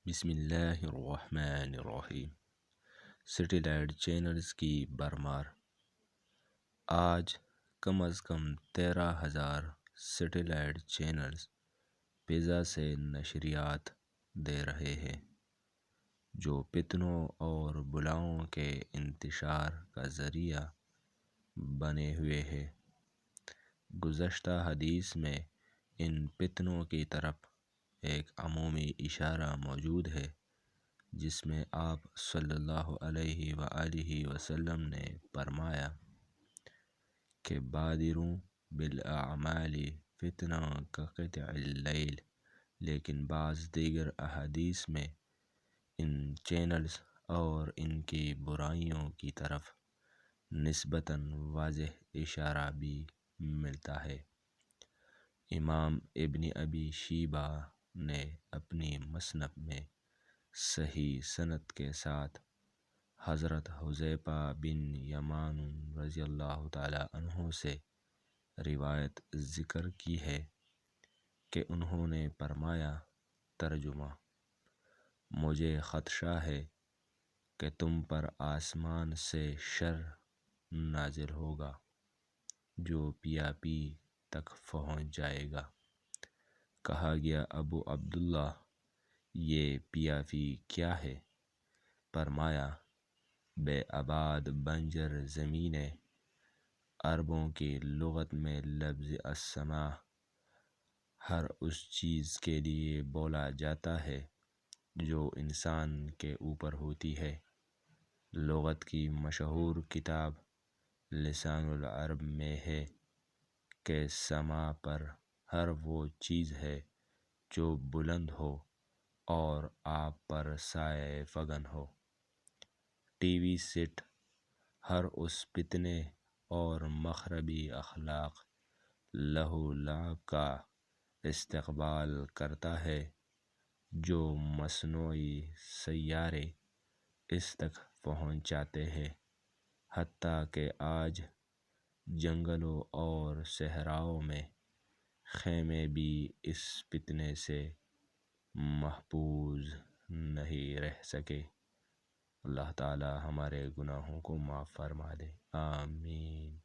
بسم اللہ الرحمن الرحیم۔ سیٹلائٹ چینلز کی بھرمار۔ آج کم از کم 13,000 سیٹلائٹ چینلز فضا سے نشریات دے رہے ہیں، جو فتنوں اور بلاؤں کے انتشار کا ذریعہ بنے ہوئے ہیں۔ گزشتہ حدیث میں ان فتنوں کی طرف ایک عمومی اشارہ موجود ہے، جس میں آپ صلی اللہ علیہ وآلہ وسلم نے فرمایا کہ بادروا بالاعمال فتنہ کقطع اللیل، لیکن بعض دیگر احادیث میں ان چینلز اور ان کی برائیوں کی طرف نسبتاً واضح اشارہ بھی ملتا ہے۔ امام ابن ابی شیبہ نے اپنی مصنف میں صحیح سند کے ساتھ حضرت حذیفہ بن یمان رضی اللہ تعالی عنہ سے روایت ذکر کی ہے کہ انہوں نے فرمایا، ترجمہ: مجھے خدشہ ہے کہ تم پر آسمان سے شر نازل ہوگا جو پیاپی تک پہنچ جائے گا۔ کہا گیا، ابو عبداللہ، یہ پیاپی کیا ہے؟ فرمایا، بے آباد بنجر زمینیں۔ عربوں کی لغت میں لفظ السماء ہر اس چیز کے لیے بولا جاتا ہے جو انسان کے اوپر ہوتی ہے۔ لغت کی مشہور کتاب لسان العرب میں ہے کہ سماء پر ہر وہ چیز ہے جو بلند ہو اور آپ پر سایہ فگن ہو۔ ٹی وی سیٹ ہر اس فتنے اور مخربی اخلاق، لہو و لعب کا استقبال کرتا ہے جو مصنوعی سیارے اس تک پہنچاتے ہیں، حتیٰ کہ آج جنگلوں اور صحراؤں میں خیمے بھی اس فتنے سے محفوظ نہیں رہ سکے۔ اللہ تعالی ہمارے گناہوں کو معاف فرما دے، آمین۔